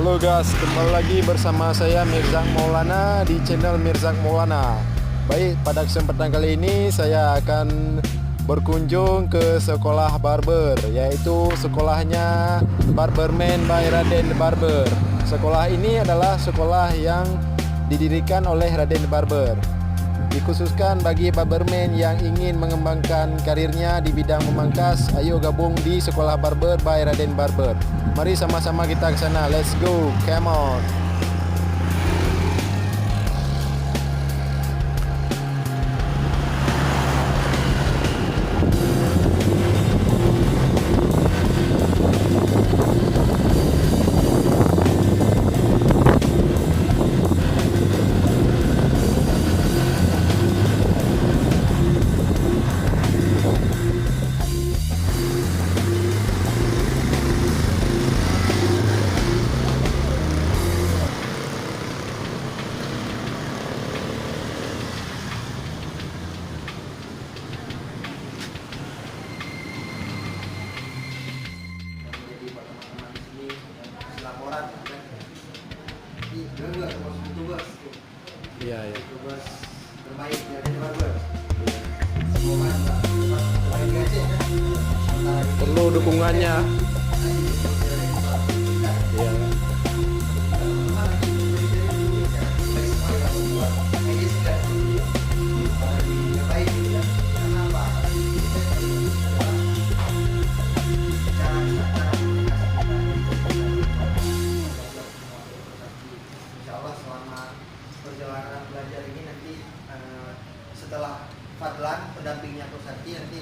Halo guys, kembali lagi bersama saya Mirzak Maulana di channel Mirzak Maulana. Baik, pada kesempatan kali ini saya akan berkunjung ke sekolah barber, yaitu sekolahnya Barberman by Raden Barber. Sekolah ini adalah sekolah yang didirikan oleh Raden Barber, dikhususkan bagi barberman yang ingin mengembangkan karirnya di bidang memangkas. Ayo gabung di sekolah barber by Raden Barber. Mari sama-sama kita ke sana. Let's go, come on. Iya, ya. Tugas terbaik dari barber. Semoga terbaik aja ya. Perlu dukungannya. Iya. Perjalanan belajar ini nanti setelah Fadlan pendampingnya Coach Sakti, nanti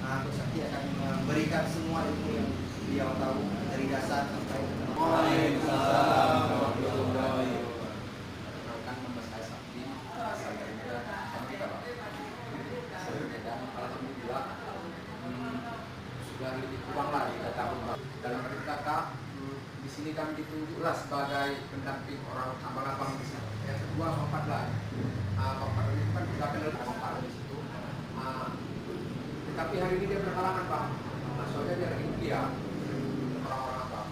Coach Sakti akan memberikan semua ilmu yang beliau tahu dari dasar sampai Waalaikumsalam warahmatullahi wabarakatuh. Perkenalkan, nama saya Sakti. Saya juga kami kalau saya Medan, alhamdulillah sudah lebih kurang lah 3 tahun dalam arti kata. Di sini kami ditunjuklah sebagai pendamping orang abang-abang di sini. Yang kedua, Bapak Fadlan. Bapak Fadlan itu kan kita kenal Bapak di situ. Tetapi hari ini dia berhalangan, Pak. Soalnya dia lagi kuliah. Orang-orang abang.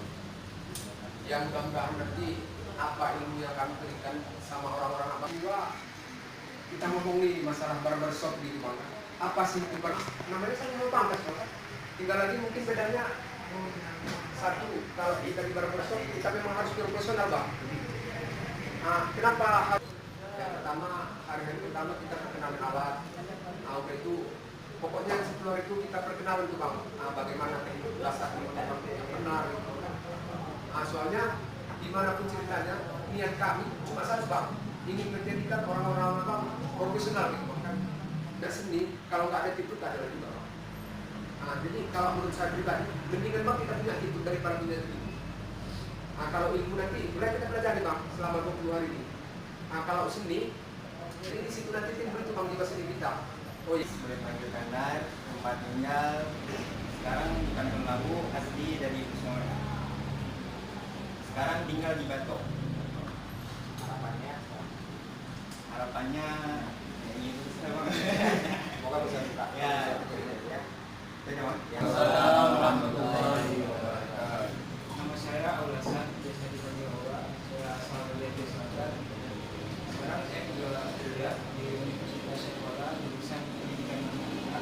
Yang mudah-mudahan nanti apa ilmu yang kami berikan sama orang-orang abang juga. Kita ngomong nih masalah barbershop di mana. Apa sih itu namanya sama pangkas, Pak. Tinggal lagi mungkin bedanya satu, kalau kita di barbershop kita memang harus profesional, Bang. Kenapa? Yang pertama, hari pertama kita perkenalan alat. Itu pokoknya yang setelah itu kita perkenalan tuh, Bang. Bagaimana teknik dasar yang benar. Soalnya dimanapun ceritanya, niat kami cuma satu, Bang, ingin menjadikan orang-orang Bang profesional gitu, Bang. Nggak seni, kalau nggak ada tipu tak ada lagi, Bang. Jadi kalau menurut saya pribadi, mendingan Bang kita punya tipu daripada punya tipu. Kalau ilmu nanti boleh kita pelajari, Bang, selama 20 hari ini. Kalau seni, jadi di situ nanti timbul itu, Bang, jiwa seni kita. Oh iya. Boleh panggil Kandar, tempat tinggal sekarang bukan Labu, asli dari Kusuma. Sekarang tinggal di Batok. Harapannya ya ini sama. Semoga bisa buka. Ya. Assalamualaikum warahmatullahi wabarakatuh. Nama saya Aulasan, biasa dipanggil Aula. Saya asal dari Aceh Selatan. Sekarang saya juga kuliah di Universitas Sekolah jurusan Pendidikan Matematika.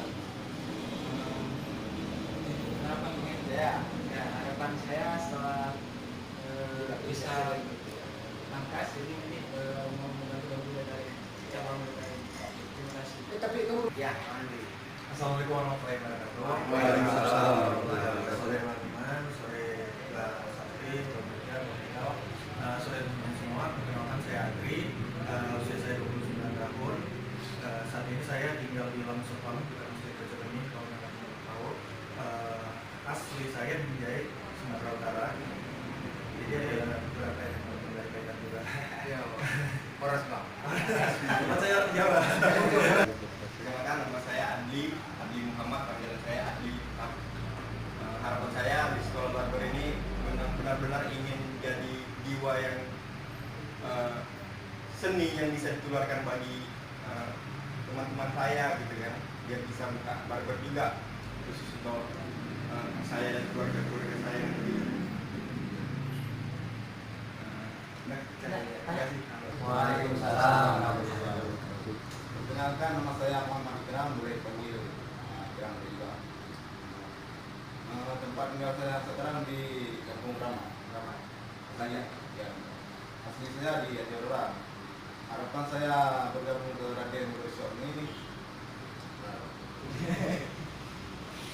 Harapan saya setelah bisa angkas, jadi nanti mau membantu dari cabang dari. Terima kasih. Tapi itu Ya, Assalamualaikum warahmatullahi wabarakatuh. Waalaikumsalam warahmatullahi wabarakatuh. Sore teman-teman, sore Mbak Sakti, Mbak Medan, Mbak Dino. Sore teman-teman semua, perkenalkan saya Agri. Usia saya 29 tahun. Saat ini saya tinggal di Langsopang, bukan asli Kecamatan, kalau teman-teman tahu. Asli saya di Binjai, Sumatera Utara. Jadi ada beberapa yang teman-teman juga. ya, Horas, Bang. Teman saya Jawa. perkenalkan nama saya Adli Muhammad, panggilan saya Adli. Harapan saya di sekolah barber ini benar-benar ingin jadi jiwa yang seni yang bisa ditularkan bagi teman-teman saya gitu kan, biar bisa buka barber juga khusus untuk saya dan keluarga-keluarga saya nanti. tempat tinggal saya sekarang di Kampung Rama. Banyak yang asli saya di Aceh. Harapan saya bergabung ke Raden Workshop ini.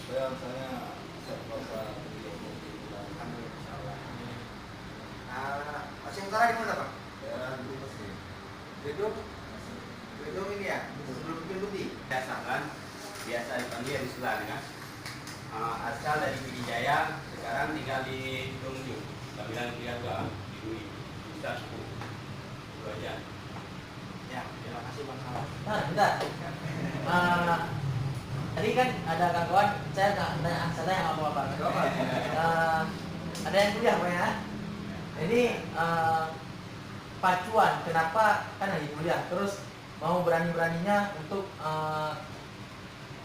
Saya misalnya puasa 30 bulan. Insyaallah. Masih utara di mana, Pak? Ya, itu pasti. Bedong ini ya, sebelum Bukit Putih. Biasa dipanggil di Selangor. Asal dari Pidijaya, sekarang tinggal di Tungjung. Kabilan 32 di Dui. Bisa 10. Itu aja. Ya, terima kasih Bang Salam. Bentar. Tadi kan ada kawan, saya tanya apa-apa. Ada yang kuliah Pak ya? Ini pacuan, kenapa kan lagi kuliah, terus mau berani-beraninya untuk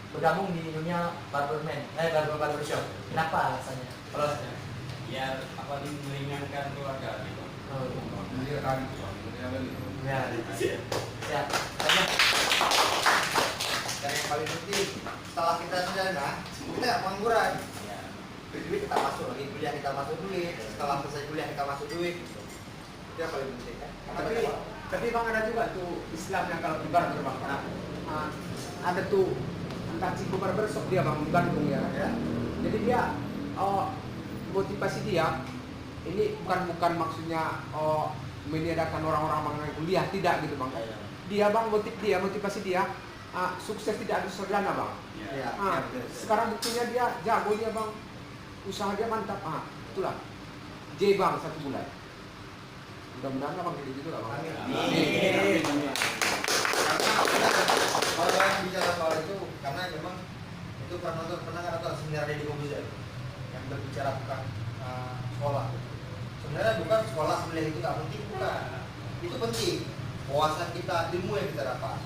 bergabung di dunia barbershop. Kenapa alasannya? Kalau Biar meringankan keluarga gitu. Dia kan suaminya beli. ya, siap. Dan yang paling penting, setelah kita sarjana, kita nggak pengangguran. Ya. Duit kita masuk lagi, kuliah kita masuk duit. Setelah selesai kuliah kita masuk duit. Itu yang paling penting kan. Tapi Bang ada juga tuh Islam yang kalau di barber Bang. Ada tuh entah Ciko Barbershop dia Bang di Bandung ya. Jadi dia motivasi dia ini bukan maksudnya meniadakan orang-orang mengenai kuliah, tidak gitu Bang. Dia Bang motivasi dia sukses tidak ada sarjana Bang. Iya. Sekarang buktinya dia jago dia Bang. Usaha dia mantap. Itulah. J Bang 1 bulan. Mudah-mudahan Bang jadi gitu lah Bang. Amin. Kalau yang bicara soal itu, karena memang itu pernah nggak tahu seminar Deddy Kobuzer yang berbicara tentang sekolah. Sebenarnya bukan sekolah kuliah itu nggak penting, bukan. Itu penting. Wawasan kita, ilmu yang kita dapat.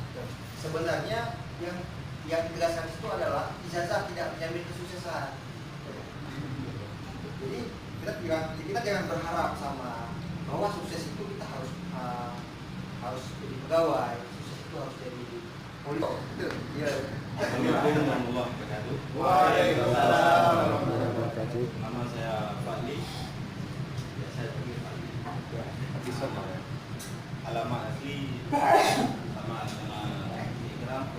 Sebenarnya yang ditegaskan itu adalah ijazah tidak menjamin kesuksesan. Jadi kita jangan berharap sama bahwa sukses itu kita harus jadi pegawai, sukses itu harus jadi polisi. Iya. Assalamualaikum warahmatullahi wabarakatuh. Waalaikumsalam. Nama saya Fadli. Biasa dipanggil Fadli. Alamat asli sama Ikram.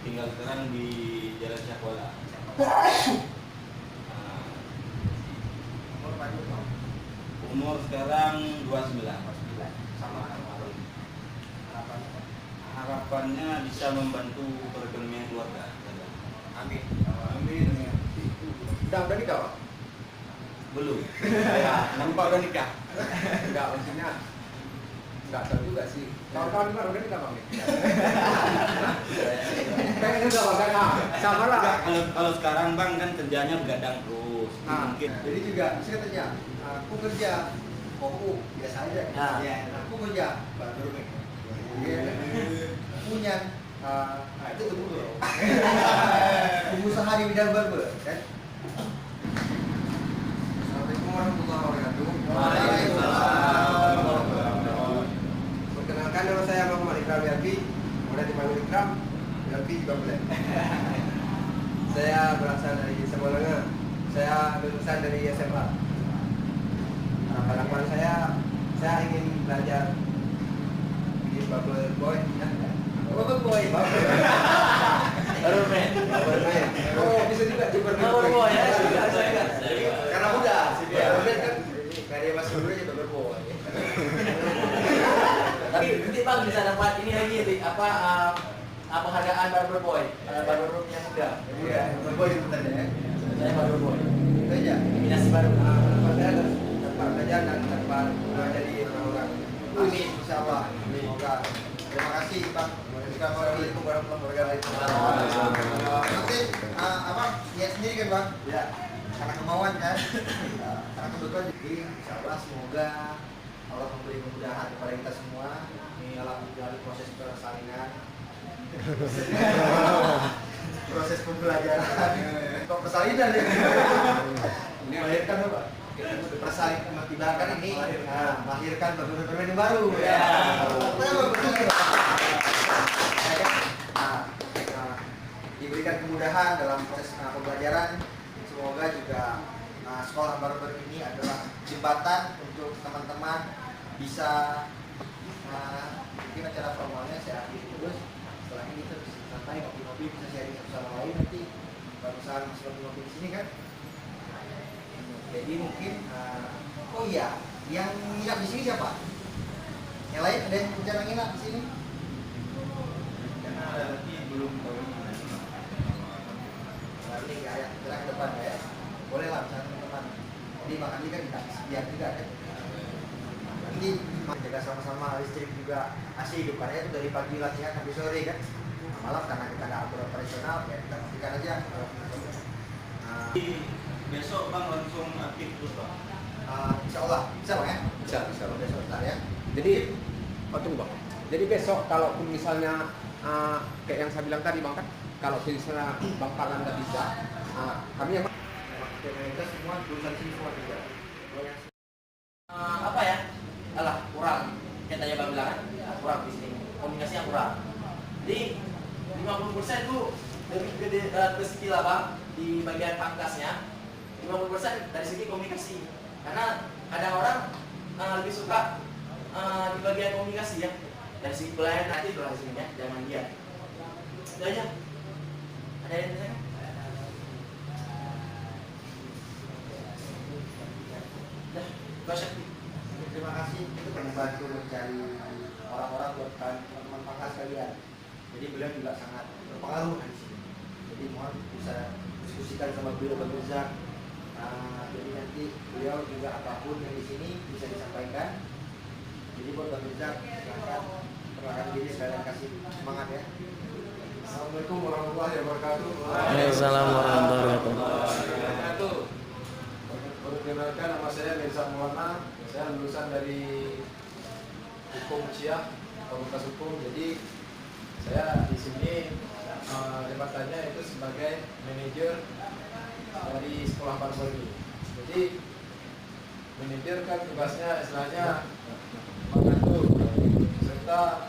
Tinggal sekarang di Jalan Syahwala. Umur sekarang 29. Sama almarhum. Harapannya bisa membantu perekonomian keluarga. Amin. Amin. Udah nikah Bang? Belum. Nampak udah nikah? Enggak, maksudnya enggak tahu juga sih. Kawan-kawan gimana udah nikah Bang? Kayaknya udah Bang, sama lah. Kalau sekarang Bang kan kerjanya begadang terus. Mungkin Jadi juga saya tanya, aku kerja koku biasa aja. Nah. Ya, aku kerja barber punya itu dulu pengusaha di bidang barber kan. Assalamualaikum warahmatullahi wabarakatuh. Perkenalkan, nama saya Muhammad Ikram Yalbi. Boleh dipanggil Ikram, Yalbi juga boleh. Saya berasal dari Semolanga. Saya lulusan dari SMA. Harapan saya ingin belajar di Bubble Boy. Bubble Boy. Barberman. Oh, bisa juga di Bubble Boy ya, juga. Karena muda. Barberman kan karya masih muda aja Bubble Boy. Tapi nanti Bang bisa dapat ini lagi penghargaan Barber Boy, Barber yang muda. Iya, Bubble Boy sebenarnya ya. Saya Barber Boy. Itu aja. Nominasi baru. Padahal tanpa belajar dan tanpa jadi orang-orang. Amin, insyaallah. Semoga. Terima kasih Pak. Assalamualaikum warahmatullahi wabarakatuh. Nanti niat sendiri kan Bang? Ya. Karena kemauan kan. Karena kebetulan jadi insyaallah semoga Allah memberi kemudahan kepada kita semua dalam menjalani proses persalinan. Proses pembelajaran. Kok persalinan ya? Ini melahirkan apa? Persalinan kan ini melahirkan barber-barber yang baru. Ya. Diberikan kemudahan dalam proses pembelajaran. Semoga juga sekolah barber ini adalah jembatan untuk teman-teman bisa mungkin acara formalnya saya akhiri terus. Setelah ini kita bisa santai ngopi-ngopi, bisa sharing satu sama lain nanti kalau misalnya masih ngopi di sini kan. Jadi mungkin oh iya, yang nginap di sini siapa? Yang lain ada yang rencana nginap di sini? Karena nanti belum tahu Nanti kayak jalan ke depan ya. Boleh lah misalnya teman-teman. Jadi makan ini kan kita biar juga kan. Nanti jaga sama-sama listrik juga asli hidupkannya itu dari pagi latihan sampai sore kan. Malam karena kita nggak atur operasional ya kita pastikan aja. besok bang langsung aktif terus bang. Insya Allah bisa bang ya. Bisa. Besok bentar ya. Jadi, tunggu bang. Jadi besok kalaupun misalnya kayak yang saya bilang tadi bang kan, kalau misalnya bang Palan nggak bisa, kami yang Mereka semua lulusan sini semua juga. Apa ya? Alah, kurang. Kayak tadi Bang bilang kan, kurang di sini. Komunikasinya kurang. Jadi 50% itu lebih gede ke skill Bang di bagian pangkasnya. 50% dari segi komunikasi. Karena ada orang lebih suka di bagian komunikasi ya. Dari segi pelayan nanti doang sini ya, jangan dia. Itu aja. Ada yang lain? Terima kasih itu membantu mencari orang-orang buat teman-teman pangkas kalian. Jadi beliau juga sangat berpengaruh di sini. Jadi mohon bisa diskusikan sama beliau Bang Rizak. Jadi nanti beliau juga apapun yang di sini bisa disampaikan. Jadi buat Bang Rizak silakan perkenalkan diri sekalian kasih semangat ya. Assalamualaikum warahmatullahi wabarakatuh. Waalaikumsalam warahmatullahi wabarakatuh. Perkenalkan, nama saya Mirza Maulana. Saya lulusan dari Hukum Ciah, Fakultas Hukum. Jadi saya di sini jabatannya itu sebagai manajer dari sekolah barber ini. Jadi manajer kan tugasnya istilahnya mengatur serta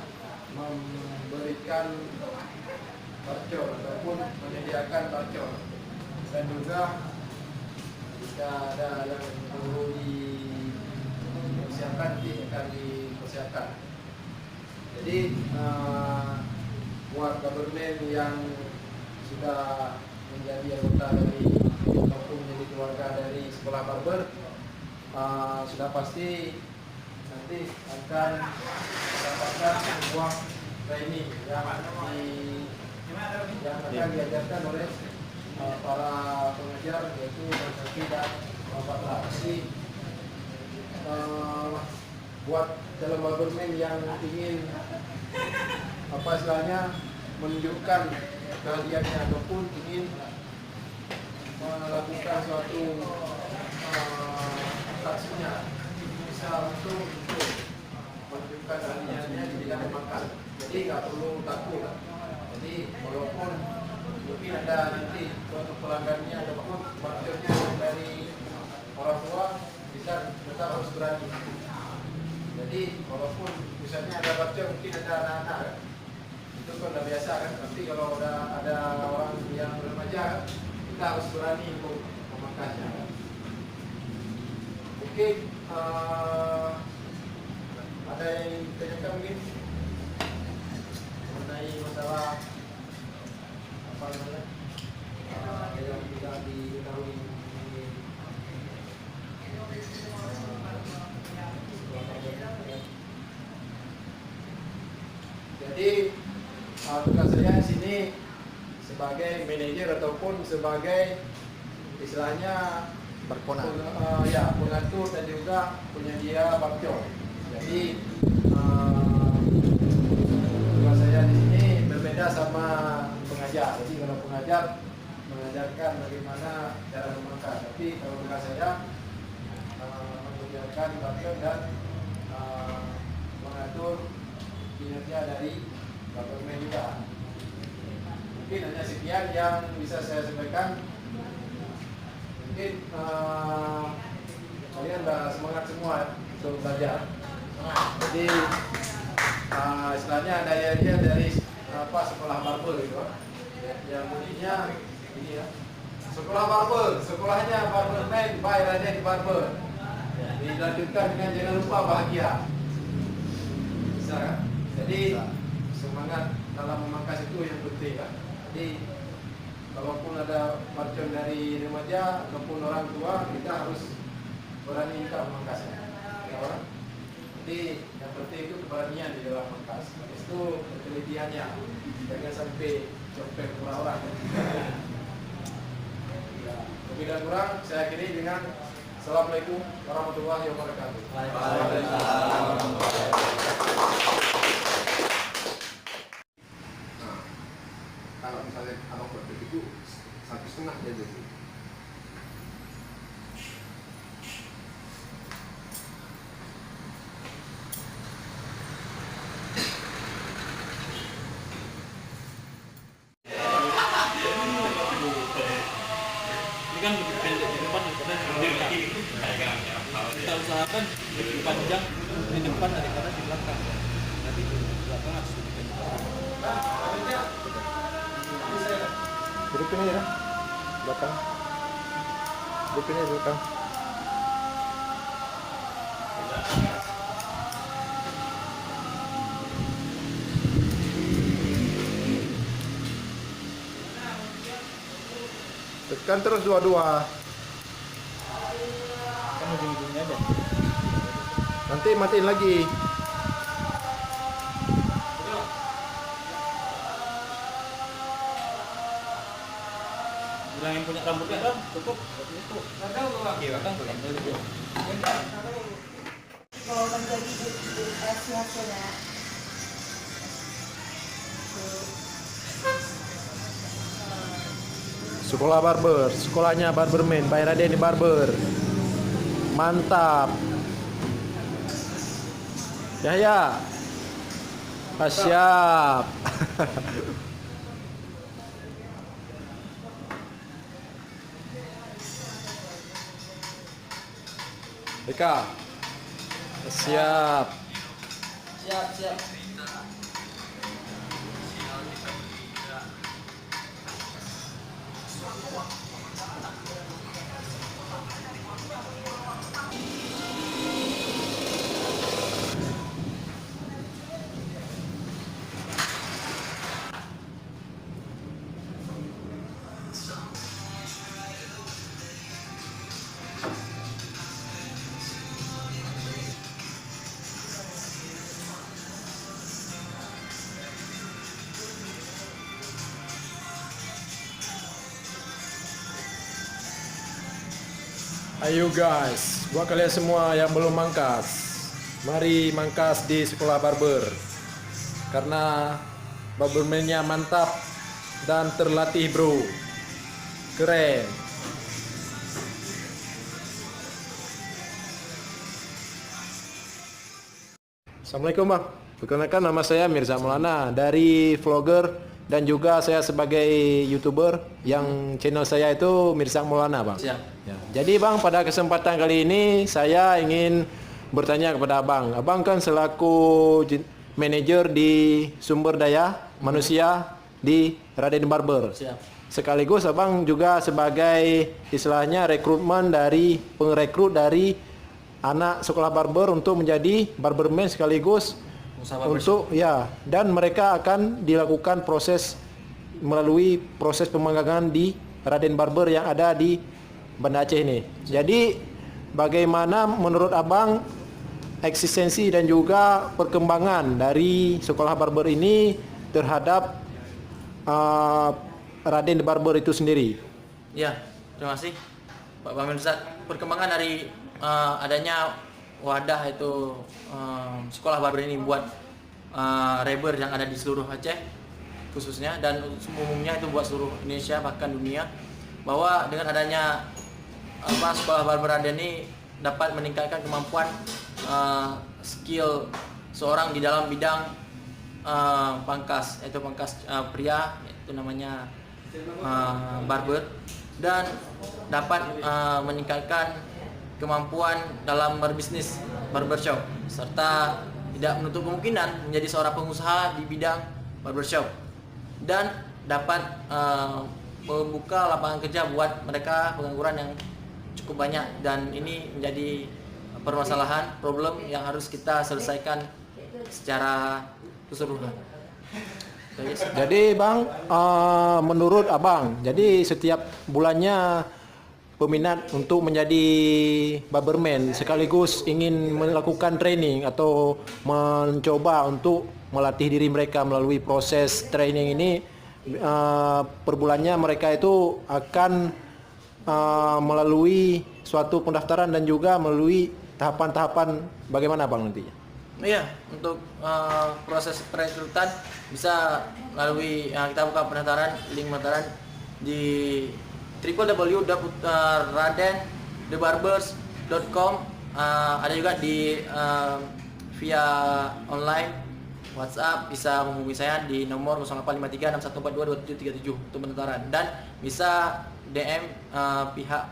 memberikan barcode ataupun menyediakan barcode, dan juga jika ada yang perlu dipersiapkan nanti akan dipersiapkan. Jadi buat barberman yang sudah menjadi anggota dari ataupun menjadi keluarga dari sekolah barber, sudah pasti nanti akan mendapatkan sebuah training yang akan diajarkan oleh para pengajar, yaitu Bang Saki dan Bapak Laksi. Buat calon barberman yang ingin apa istilahnya menunjukkan keahliannya ataupun ingin melakukan suatu atraksinya, bisa untuk menunjukkan keahliannya di bidang pemangkas. Jadi nggak perlu takut. Jadi walaupun mungkin ada nanti suatu pelanggannya ataupun barbernya dari orang tua, bisa tetap harus berani. Jadi walaupun misalnya ada barber mungkin ada anak-anak kan, itu kan udah biasa kan. Tapi kalau udah ada orang yang remaja kan, kita harus berani untuk memangkasnya kan. Mungkin ada yang ditanyakan mungkin mengenai masalah apa namanya yang tidak diketahui. Jadi tugas saya di sini sebagai manajer ataupun sebagai istilahnya pengatur dan juga penyedia barcode. Jadi tugas saya di sini berbeda sama pengajar. Jadi kalau pengajar mengajarkan bagaimana cara memangkas, tapi kalau tugas saya mengajarkan barcode dan mengatur kinerja dari barberman juga. Mungkin hanya sekian yang bisa saya sampaikan. Mungkin kalian udah semangat semua untuk belajar. Jadi istilahnya ada idea dari sekolah barber gitu. Yang bunyinya ini ya, Sekolah barber, sekolahnya Barberman by Raden Barber. Dilanjutkan dengan jangan lupa bahagia. Bisa kan? Jadi semangat dalam memangkas itu yang penting kan. Jadi kalaupun ada mercon dari remaja ataupun orang tua, kita harus berani kita memangkasnya. Ya, orang? Jadi yang penting itu keberanian di dalam memangkas. Habis itu ketelitiannya, jangan sampai copet orang-orang. Ya, lebih dan kurang saya akhiri dengan Assalamualaikum warahmatullahi wabarakatuh. Nah, kalau misalnya abang buat begitu 1,5 dia jadi. Ini kan lebih pendek di depan daripada di belakang. Kita usahakan lebih panjang di depan daripada di belakang. Tapi di belakang harus lebih pendek. Hidupin aja dah. Belakang. Hidupin aja belakang. Tekan terus dua-dua. Kan ujung-ujungnya aja. Nanti matiin lagi. Bilang yang punya rambutnya kan cukup. Belakang dulu. Kalau menjadi hasilnya Sekolah barber, sekolahnya Barberman by Raden Barber. Mantap. Yahya. Siap. Eka. Siap. Siap. Ayo guys, buat kalian semua yang belum mangkas, mari mangkas di sekolah barber. Karena barberman-nya mantap dan terlatih bro. Keren. Assalamualaikum bang, perkenalkan nama saya Mirza Maulana dari vlogger dan juga saya sebagai YouTuber yang channel saya itu Mirza Maulana bang. Siap. Ya, jadi bang, pada kesempatan kali ini saya ingin bertanya kepada abang. Abang kan selaku manajer di sumber daya manusia di Raden Barber. Siap. Sekaligus abang juga sebagai istilahnya rekrutmen dari pengrekrut dari anak sekolah barber untuk menjadi barberman sekaligus untuk ya, dan mereka akan dilakukan proses melalui proses pemanggangan di Raden Barber yang ada di Banda Aceh ini. Jadi bagaimana menurut abang eksistensi dan juga perkembangan dari sekolah barber ini terhadap Raden Barber itu sendiri? Ya, terima kasih Pak Mirza. Perkembangan dari adanya wadah itu sekolah barber ini buat barber yang ada di seluruh Aceh khususnya dan umumnya itu buat seluruh Indonesia bahkan dunia, bahwa dengan adanya sekolah barber Raden ini dapat meningkatkan kemampuan skill seorang di dalam bidang pangkas, yaitu pangkas pria, itu namanya barber, dan dapat meningkatkan kemampuan dalam berbisnis barbershop serta tidak menutup kemungkinan menjadi seorang pengusaha di bidang barbershop, dan dapat membuka lapangan kerja buat mereka pengangguran yang cukup banyak, dan ini menjadi permasalahan problem yang harus kita selesaikan secara keseluruhan. Jadi Bang, menurut Abang, jadi setiap bulannya peminat untuk menjadi barberman sekaligus ingin melakukan training atau mencoba untuk melatih diri mereka melalui proses training ini, per bulannya mereka itu akan melalui suatu pendaftaran dan juga melalui tahapan-tahapan bagaimana Bang nantinya? Iya, untuk proses perekrutan bisa melalui kita buka pendaftaran, link pendaftaran di www.radendebarbers.com. Ada juga di via online WhatsApp, bisa menghubungi saya di nomor 085361422737 untuk pendaftaran, dan bisa DM pihak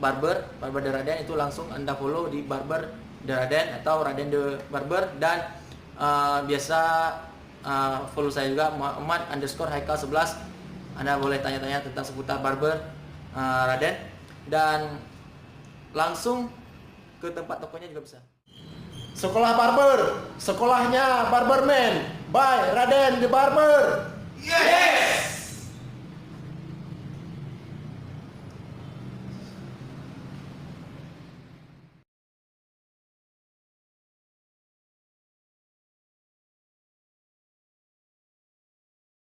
barber The Raden, itu langsung Anda follow di barber The Raden atau Raden The Barber, dan biasa follow saya juga Muhammad_Haikal11. Anda boleh tanya-tanya tentang seputar barber Raden, dan langsung ke tempat tokonya juga bisa. Sekolah barber, sekolahnya barberman by Raden The Barber. Yes!